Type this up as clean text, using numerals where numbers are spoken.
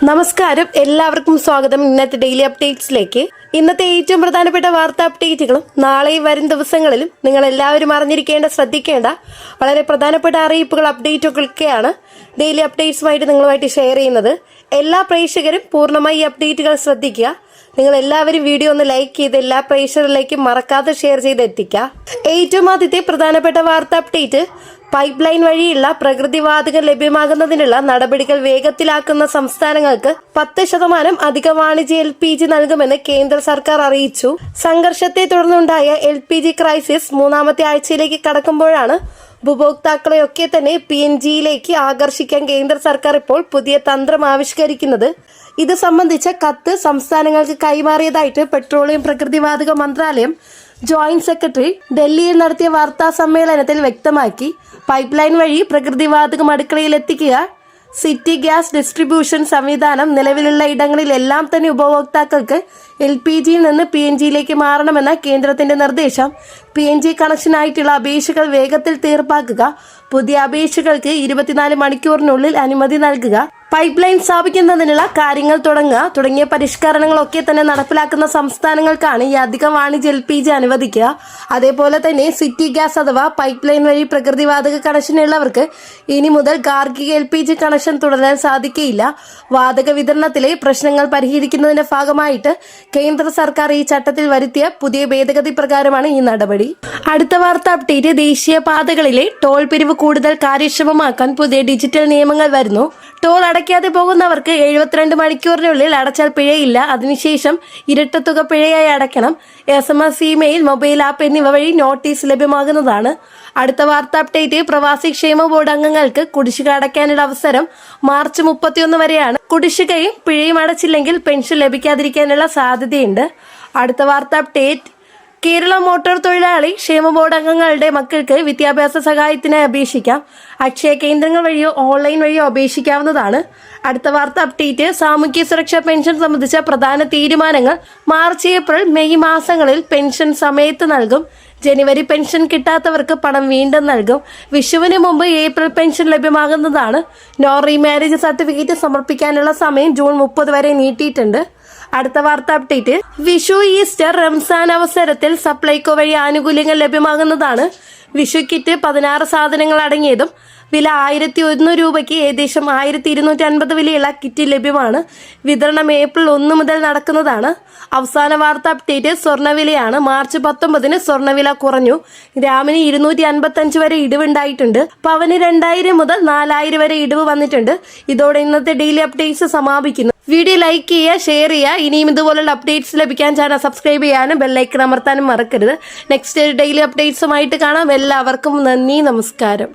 നമസ്കാരം, എല്ലാവർക്കും സ്വാഗതം ഇന്നത്തെ ഡെയിലി അപ്ഡേറ്റ്സിലേക്ക്. ഇന്നത്തെ ഏറ്റവും പ്രധാനപ്പെട്ട വാർത്താ അപ്ഡേറ്റുകളും നാളെയും വരും ദിവസങ്ങളിലും നിങ്ങൾ എല്ലാവരും അറിഞ്ഞിരിക്കേണ്ട, ശ്രദ്ധിക്കേണ്ട വളരെ പ്രധാനപ്പെട്ട അറിയിപ്പുകൾ, അപ്ഡേറ്റുകളൊക്കെയാണ് ഡെയിലി അപ്ഡേറ്റ്സുമായിട്ട് നിങ്ങളുമായിട്ട് ഷെയർ ചെയ്യുന്നത്. എല്ലാ പ്രേക്ഷകരും പൂർണ്ണമായി ഈ അപ്ഡേറ്റുകൾ ശ്രദ്ധിക്കുക. നിങ്ങൾ എല്ലാവരും വീഡിയോ ഒന്ന് ലൈക്ക് ചെയ്ത് എല്ലാ പ്രേക്ഷകരിലേക്കും മറക്കാതെ ഷെയർ ചെയ്ത് എത്തിക്കുക. ഏറ്റവും ആദ്യത്തെ പ്രധാനപ്പെട്ട വാർത്താ അപ്ഡേറ്റ്, പൈപ്പ് ലൈൻ വഴിയുള്ള പ്രകൃതിവാതകം ലഭ്യമാകുന്നതിനുള്ള നടപടികൾ വേഗത്തിലാക്കുന്ന സംസ്ഥാനങ്ങൾക്ക് 10% അധിക വാണിജ്യ LPG നൽകുമെന്ന് കേന്ദ്ര സർക്കാർ അറിയിച്ചു. സംഘർഷത്തെ തുടർന്നുണ്ടായ LPG ക്രൈസിസ് മൂന്നാമത്തെ ആഴ്ചയിലേക്ക് കടക്കുമ്പോഴാണ് ഉപഭോക്താക്കളെയൊക്കെ തന്നെ PNGയിലേക്ക് ആകർഷിക്കാൻ കേന്ദ്ര സർക്കാർ ഇപ്പോൾ പുതിയ തന്ത്രം ആവിഷ്കരിക്കുന്നത്. ഇത് സംബന്ധിച്ച കത്ത് സംസ്ഥാനങ്ങൾക്ക് കൈമാറിയതായിട്ട് പെട്രോളിയം പ്രകൃതിവാതക മന്ത്രാലയം ജോയിന്റ് സെക്രട്ടറി ഡൽഹിയിൽ നടത്തിയ വാർത്താ സമ്മേളനത്തിൽ വ്യക്തമാക്കി. പൈപ്പ് ലൈൻ വഴി പ്രകൃതിവാതകം അടുക്കളയിൽ എത്തിക്കുക, സിറ്റി ഗ്യാസ് ഡിസ്ട്രിബ്യൂഷൻ സംവിധാനം നിലവിലുള്ള ഇടങ്ങളിലെല്ലാം തന്നെ ഉപഭോക്താക്കൾക്ക് LPGയിൽ നിന്ന് PNGയിലേക്ക് മാറണമെന്ന കേന്ദ്രത്തിന്റെ നിർദ്ദേശം. PNG കണക്ഷനായിട്ടുള്ള അപേക്ഷകൾ വേഗത്തിൽ തീർപ്പാക്കുക, പുതിയ അപേക്ഷകൾക്ക് 24 മണിക്കൂറിനുള്ളിൽ അനുമതി നൽകുക, പൈപ്പ് ലൈൻ സ്ഥാപിക്കുന്നതിനുള്ള കാര്യങ്ങൾ തുടങ്ങിയ പരിഷ്കരണങ്ങളൊക്കെ തന്നെ നടപ്പിലാക്കുന്ന സംസ്ഥാനങ്ങൾക്കാണ് ഈ അധിക വാണിജ്യ LPG അനുവദിക്കുക. അതേപോലെ തന്നെ സിറ്റി ഗ്യാസ് അഥവാ പൈപ്പ് ലൈൻ വഴി പ്രകൃതിവാതക കണക്ഷൻ ഉള്ളവർക്ക് ഇനി മുതൽ ഗാർഹിക LPG കണക്ഷൻ തുടരാൻ സാധിക്കുകയില്ല. വാതക വിതരണത്തിലെ പ്രശ്നങ്ങൾ പരിഹരിക്കുന്നതിന്റെ ഭാഗമായിട്ട് കേന്ദ്ര സർക്കാർ ഈ ചട്ടത്തിൽ വരുത്തിയ പുതിയ ഭേദഗതി പ്രകാരമാണ് ഈ നടപടി. അടുത്ത വാർത്താ അപ്ഡേറ്റ്, ദേശീയ പാതകളിലെ ടോൾ പിരിവ് കൂടുതൽ കാര്യക്ഷമമാക്കാൻ പുതിയ ഡിജിറ്റൽ നിയമങ്ങൾ വരുന്നു. ടോൾ അടയ്ക്കാതെ പോകുന്നവർക്ക് 72 മണിക്കൂറിനുള്ളിൽ അടച്ചാൽ പിഴയില്ല. അതിനുശേഷം ഇരട്ട തുക പിഴയായി അടയ്ക്കണം. SMS, ഇമെയിൽ, മൊബൈൽ ആപ്പ് എന്നിവ വഴി നോട്ടീസ് ലഭ്യമാകുന്നതാണ്. അടുത്ത വാർത്താ അപ്ഡേറ്റ്, പ്രവാസി ക്ഷേമ ബോർഡ് അംഗങ്ങൾക്ക് കുടിശ്ശിക അടയ്ക്കാനുള്ള അവസരം മാർച്ച് 31 വരെയാണ്. കുടിശ്ശികയും പിഴയും അടച്ചില്ലെങ്കിൽ പെൻഷൻ ലഭിക്കാതിരിക്കാനുള്ള സാധ്യതയുണ്ട്. അടുത്ത വാർത്താ അപ്ഡേറ്റ്, കേരള മോട്ടോർ തൊഴിലാളി ക്ഷേമ ബോർഡ് അംഗങ്ങളുടെ മക്കൾക്ക് വിദ്യാഭ്യാസ സഹായത്തിനായി അപേക്ഷിക്കാം. അക്ഷയ കേന്ദ്രങ്ങൾ വഴിയോ ഓൺലൈൻ വഴിയോ അപേക്ഷിക്കാവുന്നതാണ്. അടുത്ത വാർത്ത അപ്ഡേറ്റ്, സാമൂഹ്യ സുരക്ഷാ പെൻഷൻ സംബന്ധിച്ച പ്രധാന തീരുമാനങ്ങൾ. മാർച്ച്, ഏപ്രിൽ, മെയ് മാസങ്ങളിൽ പെൻഷൻ സമയത്ത് നൽകും. ജനുവരി പെൻഷൻ കിട്ടാത്തവർക്ക് പണം വീണ്ടും നൽകും. വിഷുവിന് മുമ്പ് ഏപ്രിൽ പെൻഷൻ ലഭ്യമാകുന്നതാണ്. നോ റീമാരേജ് സർട്ടിഫിക്കറ്റ് സമർപ്പിക്കാനുള്ള സമയം ജൂൺ 30 വരെ നീട്ടിയിട്ടുണ്ട്. അടുത്ത വാർത്ത അപ്ഡേറ്റ്, വിഷു, ഈസ്റ്റർ, റംസാൻ അവസരത്തിൽ സപ്ലൈകോ വഴി ആനുകൂല്യങ്ങൾ ലഭ്യമാകുന്നതാണ്. വിഷു കിറ്റ് 16 സാധനങ്ങൾ അടങ്ങിയതും വില 1100 രൂപയ്ക്ക് ഏകദേശം 1250 വിലയുള്ള കിറ്റ് ലഭ്യമാണ്. വിതരണം ഏപ്രിൽ 1 മുതൽ നടക്കുന്നതാണ്. അവസാന വാർത്ത അപ്ഡേറ്റ്, സ്വർണ്ണവിലയാണ്. മാർച്ച് 19 സ്വർണ്ണവില കുറഞ്ഞു. ഗ്രാമിന് 255 വരെ ഇടിവുണ്ടായിട്ടുണ്ട്. പവന് 2000 മുതൽ 4000 വരെ ഇടിവ് വന്നിട്ടുണ്ട്. ഇതോടെ ഇന്നത്തെ ഡെയിലി അപ്ഡേറ്റ്സ് സമാപിക്കുന്നു. വീഡിയോ ലൈക്ക് ചെയ്യുക, ഷെയർ ചെയ്യുക. ഇനിയും ഇതുപോലുള്ള അപ്ഡേറ്റ്സ് ലഭിക്കാൻ ചാനൽ സബ്സ്ക്രൈബ് ചെയ്യാനും ബെല്ലൈക്കൺ അമർത്താനും മറക്കരുത്. നെക്സ്റ്റ് ഡെയിലി അപ്ഡേറ്റ്സുമായിട്ട് കാണാം. എല്ലാവർക്കും നന്ദി, നമസ്കാരം.